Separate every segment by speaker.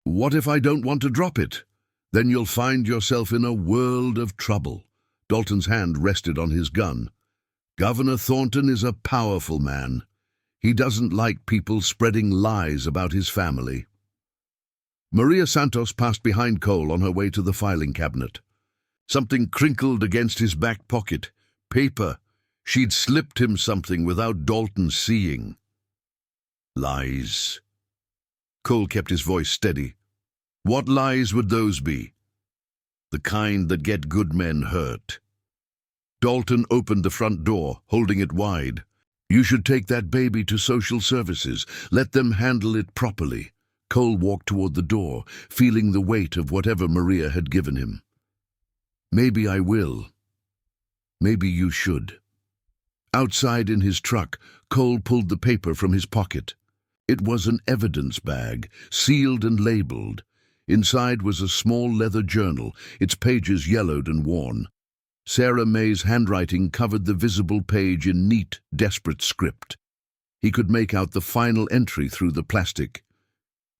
Speaker 1: What if I don't want to drop it? Then you'll find yourself in a world of trouble. Dalton's hand rested on his gun. Governor Thornton is a powerful man. He doesn't like people spreading lies about his family. Maria Santos passed behind Cole on her way to the filing cabinet. Something crinkled against his back pocket. Paper. She'd slipped him something without Dalton seeing. Lies. Cole kept his voice steady. What lies would those be? The kind that get good men hurt. Dalton opened the front door, holding it wide. You should take that baby to social services. Let them handle it properly. Cole walked toward the door, feeling the weight of whatever Maria had given him. Maybe I will. Maybe you should. Outside in his truck, Cole pulled the paper from his pocket. It was an evidence bag, sealed and labeled. Inside was a small leather journal, its pages yellowed and worn. Sarah May's handwriting covered the visible page in neat, desperate script. He could make out the final entry through the plastic.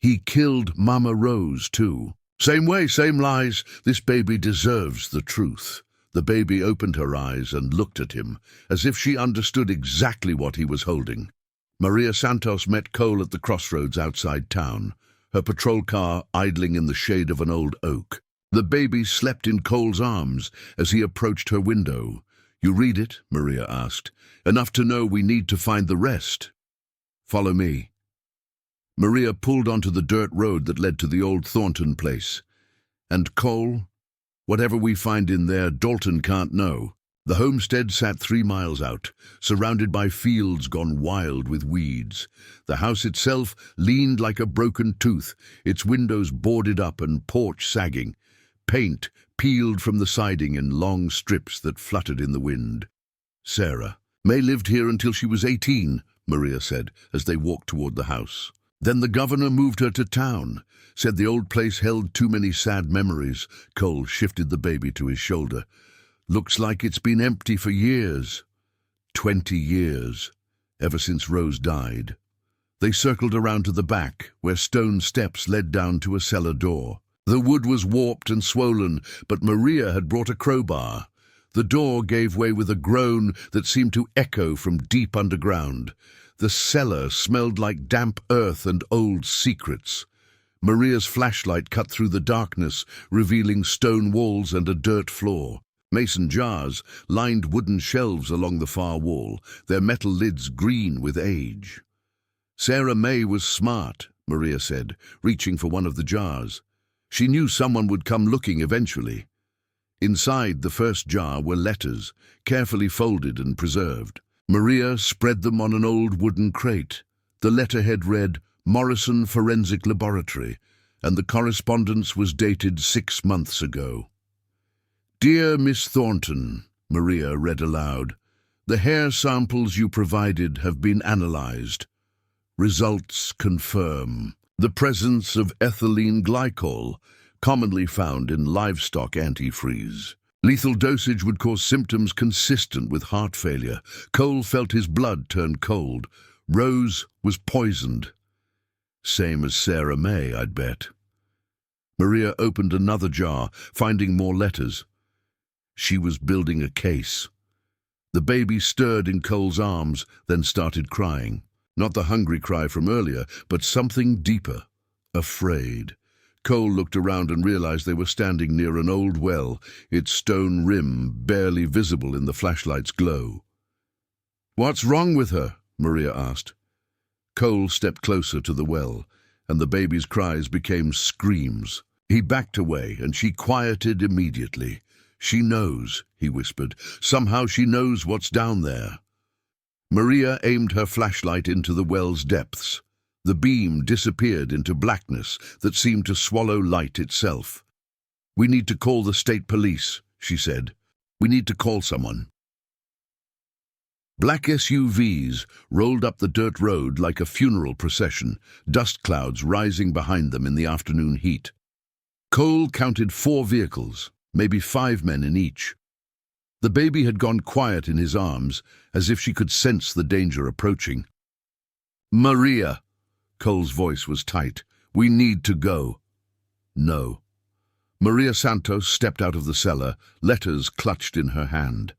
Speaker 1: He killed Mama Rose, too. Same way, same lies. This baby deserves the truth. The baby opened her eyes and looked at him, as if she understood exactly what he was holding. Maria Santos met Cole at the crossroads outside town, her patrol car idling in the shade of an old oak. The baby slept in Cole's arms as he approached her window. You read it? Maria asked. Enough to know we need to find the rest. Follow me. Maria pulled onto the dirt road that led to the old Thornton place. And Cole? Whatever we find in there, Dalton can't know. The homestead sat 3 miles out, surrounded by fields gone wild with weeds. The house itself leaned like a broken tooth, its windows boarded up and porch sagging. Paint peeled from the siding in long strips that fluttered in the wind. Sarah May lived here until she was 18, Maria said, as they walked toward the house. Then the governor moved her to town, said the old place held too many sad memories. Cole shifted the baby to his shoulder. Looks like it's been empty for years. 20 years, ever since Rose died. They circled around to the back, where stone steps led down to a cellar door. The wood was warped and swollen, but Maria had brought a crowbar. The door gave way with a groan that seemed to echo from deep underground. The cellar smelled like damp earth and old secrets. Maria's flashlight cut through the darkness, revealing stone walls and a dirt floor. Mason jars lined wooden shelves along the far wall, their metal lids green with age. Sarah May was smart, Maria said, reaching for one of the jars. She knew someone would come looking eventually. Inside the first jar were letters, carefully folded and preserved. Maria spread them on an old wooden crate. The letterhead read, Morrison Forensic Laboratory, and the correspondence was dated 6 months ago. Dear Miss Thornton, Maria read aloud, the hair samples you provided have been analyzed. Results confirm the presence of ethylene glycol, commonly found in livestock antifreeze. Lethal dosage would cause symptoms consistent with heart failure. Cole felt his blood turn cold. Rose was poisoned. Same as Sarah May, I'd bet. Maria opened another jar, finding more letters. She was building a case. The baby stirred in Cole's arms, then started crying. Not the hungry cry from earlier, but something deeper. Afraid. Cole looked around and realized they were standing near an old well, its stone rim barely visible in the flashlight's glow. What's wrong with her? Maria asked. Cole stepped closer to the well, and the baby's cries became screams. He backed away, and she quieted immediately. She knows, he whispered. Somehow she knows what's down there. Maria aimed her flashlight into the well's depths. The beam disappeared into blackness that seemed to swallow light itself. We need to call the state police, she said. We need to call someone. Black SUVs rolled up the dirt road like a funeral procession, dust clouds rising behind them in the afternoon heat. Cole counted 4 vehicles, maybe 5 men in each. The baby had gone quiet in his arms, as if she could sense the danger approaching. Maria, Cole's voice was tight. We need to go. No. Maria Santos stepped out of the cellar, letters clutched in her hand.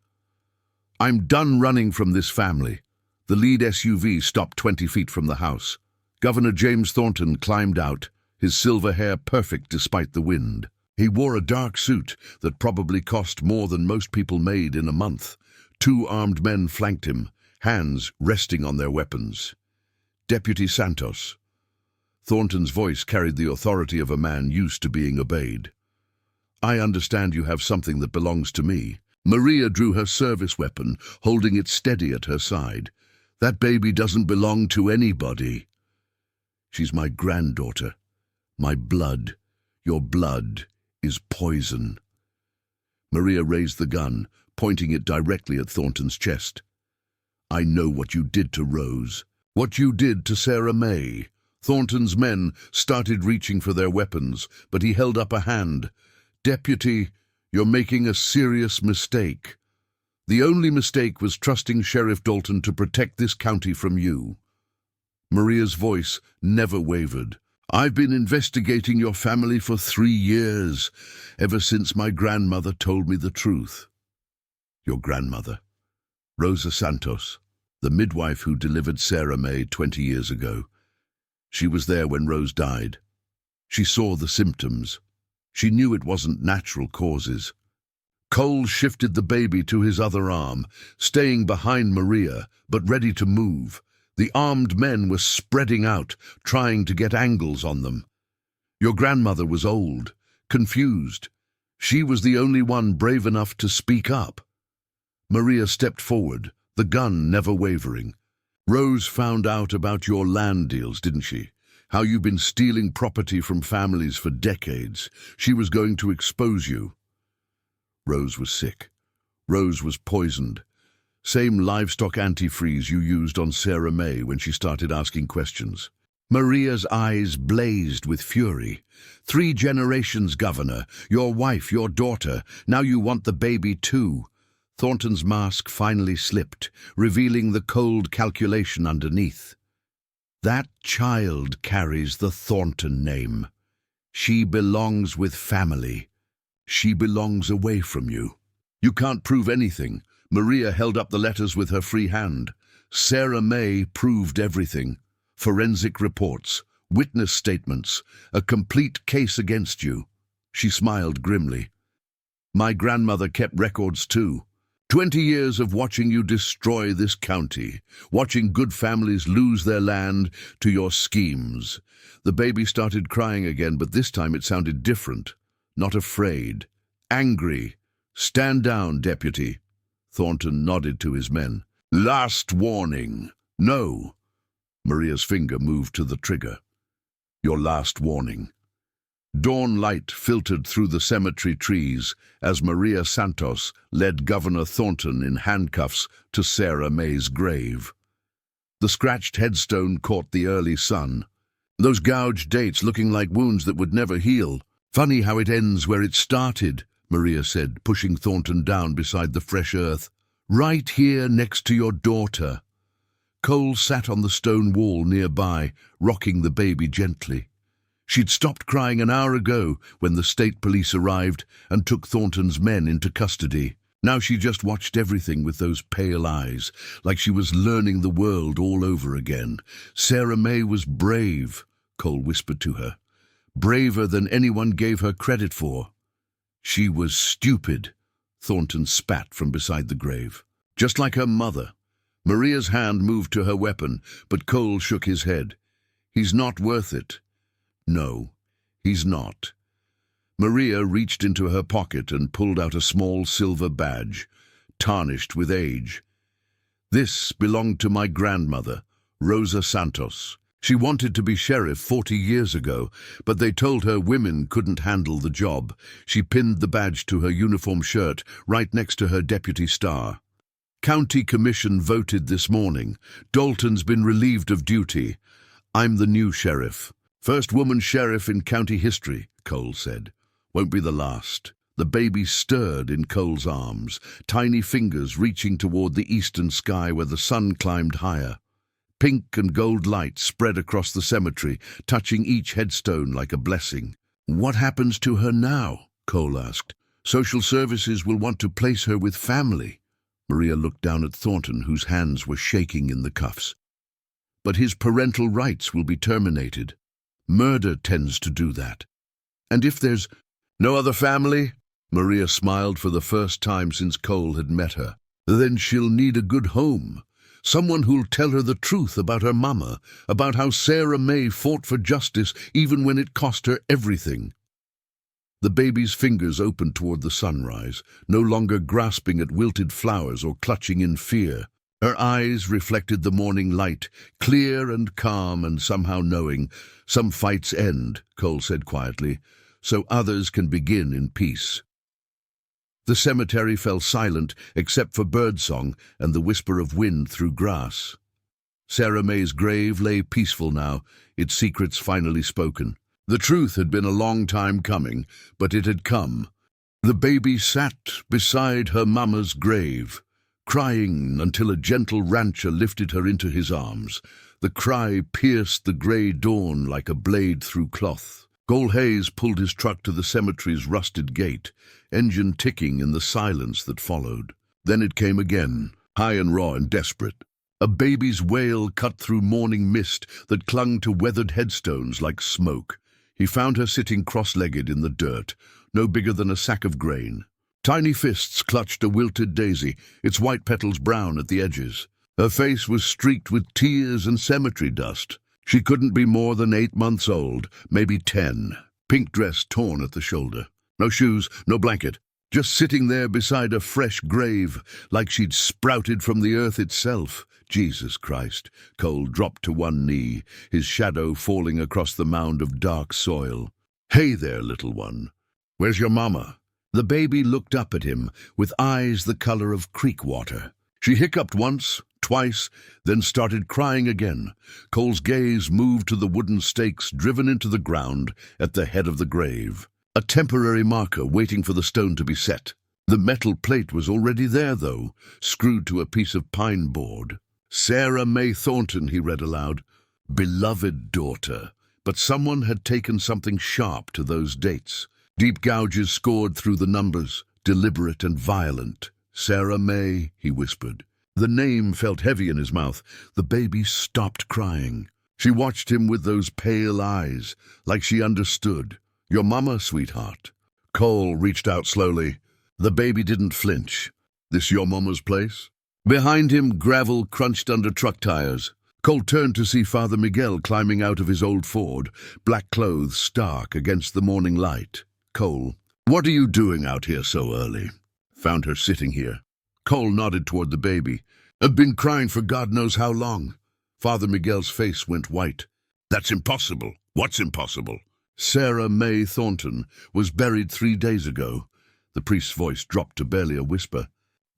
Speaker 1: I'm done running from this family. The lead SUV stopped 20 feet from the house. Governor James Thornton climbed out, his silver hair perfect despite the wind. He wore a dark suit that probably cost more than most people made in a month. 2 armed men flanked him, hands resting on their weapons. Deputy Santos. Thornton's voice carried the authority of a man used to being obeyed. I understand you have something that belongs to me. Maria drew her service weapon, holding it steady at her side. That baby doesn't belong to anybody. She's my granddaughter. My blood. Your blood is poison. Maria raised the gun, pointing it directly at Thornton's chest. I know what you did to Rose. What you did to Sarah May. Thornton's men started reaching for their weapons, but he held up a hand. Deputy, you're making a serious mistake. The only mistake was trusting Sheriff Dalton to protect this county from you. Maria's voice never wavered. I've been investigating your family for 3 years, ever since my grandmother told me the truth. Your grandmother, Rosa Santos, the midwife who delivered Sarah May 20 years ago. She was there when Rose died. She saw the symptoms. She knew it wasn't natural causes. Cole shifted the baby to his other arm, staying behind Maria, but ready to move. The armed men were spreading out, trying to get angles on them. Your grandmother was old, confused. She was the only one brave enough to speak up. Maria stepped forward, the gun never wavering. Rose found out about your land deals, didn't she? How you've been stealing property from families for decades. She was going to expose you. Rose was sick. Rose was poisoned. Same livestock antifreeze you used on Sarah May when she started asking questions. Maria's eyes blazed with fury. 3 generations, Governor. Your wife, your daughter. Now you want the baby too. Thornton's mask finally slipped, revealing the cold calculation underneath. That child carries the Thornton name. She belongs with family. She belongs away from you. You can't prove anything. Maria held up the letters with her free hand. Sarah May proved everything. Forensic reports, witness statements, a complete case against you. She smiled grimly. My grandmother kept records too. 20 years of watching you destroy this county, watching good families lose their land to your schemes. The baby started crying again, but this time it sounded different. Not afraid. Angry. Stand down, Deputy. Thornton nodded to his men. Last warning. No. Maria's finger moved to the trigger. Your last warning. Dawn light filtered through the cemetery trees as Maria Santos led Governor Thornton in handcuffs to Sarah May's grave. The scratched headstone caught the early sun. Those gouged dates looking like wounds that would never heal. Funny how it ends where it started, Maria said, pushing Thornton down beside the fresh earth. Right here next to your daughter. Cole sat on the stone wall nearby, rocking the baby gently. She'd stopped crying an hour ago when the state police arrived and took Thornton's men into custody. Now she just watched everything with those pale eyes, like she was learning the world all over again. Sarah May was brave, Cole whispered to her. Braver than anyone gave her credit for. She was stupid, Thornton spat from beside the grave. Just like her mother. Maria's hand moved to her weapon, but Cole shook his head. He's not worth it. No, he's not. Maria reached into her pocket and pulled out a small silver badge, tarnished with age. This belonged to my grandmother, Rosa Santos. She wanted to be sheriff 40 years ago, but they told her women couldn't handle the job. She pinned the badge to her uniform shirt, right next to her deputy star. County Commission voted this morning. Dalton's been relieved of duty. I'm the new sheriff. First woman sheriff in county history, Cole said. Won't be the last. The baby stirred in Cole's arms, tiny fingers reaching toward the eastern sky where the sun climbed higher. Pink and gold light spread across the cemetery, touching each headstone like a blessing. What happens to her now? Cole asked. Social services will want to place her with family. Maria looked down at Thornton, whose hands were shaking in the cuffs. But his parental rights will be terminated. Murder tends to do that. And if there's no other family? Maria smiled for the first time since Cole had met her. Then she'll need a good home. Someone who'll tell her the truth about her mama, about how Sarah May fought for justice even when it cost her everything. The baby's fingers opened toward the sunrise, no longer grasping at wilted flowers or clutching in fear. Her eyes reflected the morning light, clear and calm and somehow knowing. Some fights end, Cole said quietly, so others can begin in peace. The cemetery fell silent except for birdsong and the whisper of wind through grass. Sarah May's grave lay peaceful now, its secrets finally spoken. The truth had been a long time coming, but it had come. The baby sat beside her mama's grave, crying until a gentle rancher lifted her into his arms. The cry pierced the grey dawn like a blade through cloth. Cole Hayes pulled his truck to the cemetery's rusted gate, engine ticking in the silence that followed. Then it came again, high and raw and desperate. A baby's wail cut through morning mist that clung to weathered headstones like smoke. He found her sitting cross-legged in the dirt, no bigger than a sack of grain. Tiny fists clutched a wilted daisy, its white petals brown at the edges. Her face was streaked with tears and cemetery dust. She couldn't be more than 8 months old, maybe 10. Pink dress torn at the shoulder. No shoes, no blanket. Just sitting there beside a fresh grave, like she'd sprouted from the earth itself. Jesus Christ. Cole dropped to one knee, his shadow falling across the mound of dark soil. Hey there, little one. Where's your mama? The baby looked up at him, with eyes the color of creek water. She hiccuped once, twice, then started crying again. Cole's gaze moved to the wooden stakes driven into the ground at the head of the grave. A temporary marker waiting for the stone to be set. The metal plate was already there, though, screwed to a piece of pine board. Sarah May Thornton, he read aloud. Beloved daughter. But someone had taken something sharp to those dates. Deep gouges scored through the numbers, deliberate and violent. Sarah May, he whispered. The name felt heavy in his mouth. The baby stopped crying. She watched him with those pale eyes, like she understood. Your mama, sweetheart. Cole reached out slowly. The baby didn't flinch. This your mama's place? Behind him, gravel crunched under truck tires. Cole turned to see Father Miguel climbing out of his old Ford, black clothes stark against the morning light. Cole, what are you doing out here so early? Found her sitting here. Cole nodded toward the baby. I've been crying for God knows how long. Father Miguel's face went white. That's impossible. What's impossible? Sarah May Thornton was buried 3 days ago. The priest's voice dropped to barely a whisper.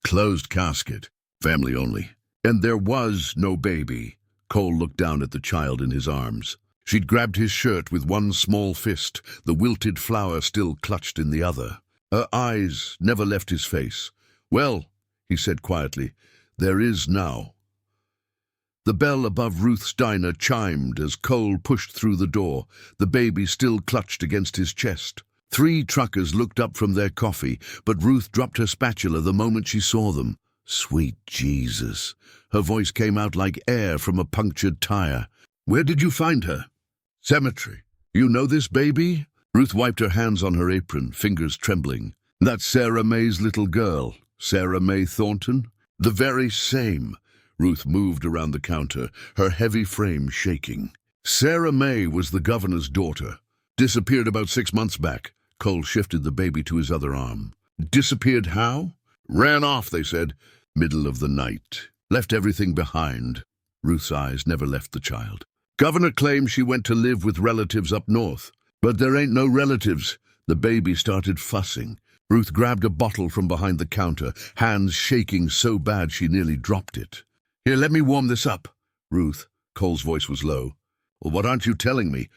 Speaker 1: Closed casket. Family only. And there was no baby. Cole looked down at the child in his arms. She'd grabbed his shirt with one small fist, the wilted flower still clutched in the other. Her eyes never left his face. Well, he said quietly, there is now. The bell above Ruth's diner chimed as Cole pushed through the door, the baby still clutched against his chest. 3 truckers looked up from their coffee, but Ruth dropped her spatula the moment she saw them. Sweet Jesus. Her voice came out like air from a punctured tire. Where did you find her? Cemetery. You know this baby? Ruth wiped her hands on her apron, fingers trembling. That's Sarah May's little girl. Sarah May Thornton? The very same. Ruth moved around the counter, her heavy frame shaking. Sarah May was the governor's daughter. Disappeared about 6 months back. Cole shifted the baby to his other arm. Disappeared how? Ran off, they said. Middle of the night. Left everything behind. Ruth's eyes never left the child. Governor claims she went to live with relatives up north. But there ain't no relatives. The baby started fussing. Ruth grabbed a bottle from behind the counter, hands shaking so bad she nearly dropped it. Here, let me warm this up. Ruth. Cole's voice was low. Well, what aren't you telling me?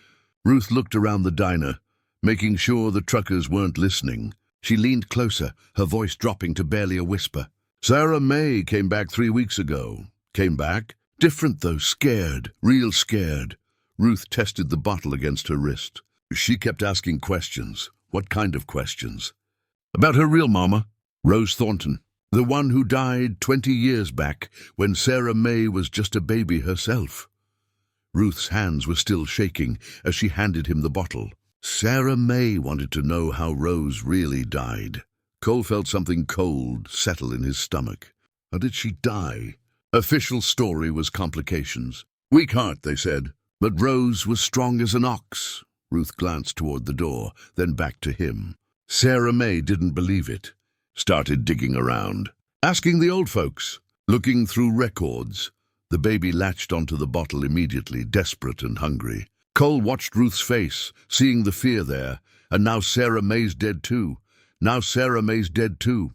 Speaker 1: Ruth looked around the diner, making sure the truckers weren't listening. She leaned closer, her voice dropping to barely a whisper. Sarah May came back 3 weeks ago. Came back? Different though, scared, real scared. Ruth tested the bottle against her wrist. She kept asking questions. What kind of questions? About her real mama, Rose Thornton, the one who died 20 years back when Sarah May was just a baby herself. Ruth's hands were still shaking as she handed him the bottle. Sarah May wanted to know how Rose really died. Cole felt something cold settle in his stomach. How did she die? Official story was complications. Weak heart, they said, but Rose was strong as an ox. Ruth glanced toward the door, then back to him. Sarah May didn't believe it. Started digging around, asking the old folks, looking through records. The baby latched onto the bottle immediately, desperate and hungry. Cole watched Ruth's face, seeing the fear there. And now Sarah May's dead too. Now Sarah May's dead too.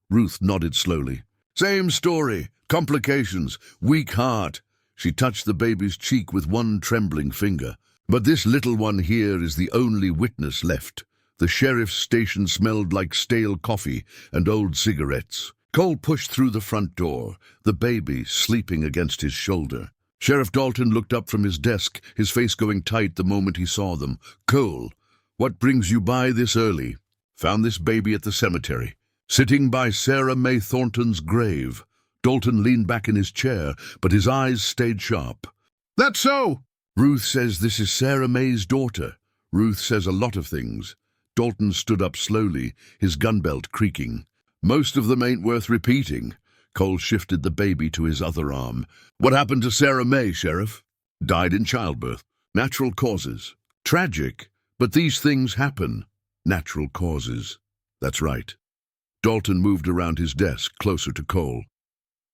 Speaker 1: Ruth nodded slowly. Same story. Complications. Weak heart. She touched the baby's cheek with one trembling finger. But this little one here is the only witness left. The sheriff's station smelled like stale coffee and old cigarettes. Cole pushed through the front door, the baby sleeping against his shoulder. Sheriff Dalton looked up from his desk, his face going tight the moment he saw them. Cole, what brings you by this early? Found this baby at the cemetery, sitting by Sarah May Thornton's grave. Dalton leaned back in his chair, but his eyes stayed sharp. That's so! Ruth says this is Sarah May's daughter. Ruth says a lot of things. Dalton stood up slowly, his gun belt creaking. Most of them ain't worth repeating. Cole shifted the baby to his other arm. What happened to Sarah May, Sheriff? Died in childbirth. Natural causes. Tragic, but these things happen. Natural causes. That's right. Dalton moved around his desk, closer to Cole.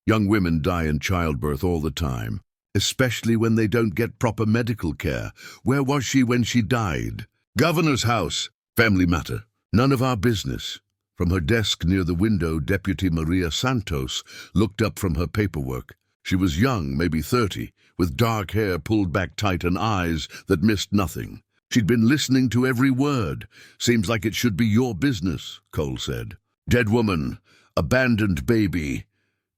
Speaker 1: Young women die in childbirth all the time, especially when they don't get proper medical care. Where was she when she died? Governor's house. Family matter. None of our business. From her desk near the window, Deputy Maria Santos looked up from her paperwork. She was young, maybe 30, with dark hair pulled back tight and eyes that missed nothing. She'd been listening to every word. Seems like it should be your business, Cole said. Dead woman. Abandoned baby.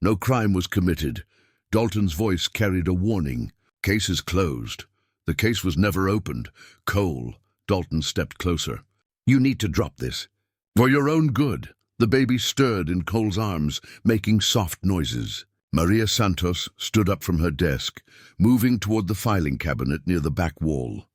Speaker 1: No crime was committed. Dalton's voice carried a warning. Case is closed. The case was never opened. Cole. Dalton stepped closer. You need to drop this. For your own good. The baby stirred in Cole's arms, making soft noises. Maria Santos stood up from her desk, moving toward the filing cabinet near the back wall.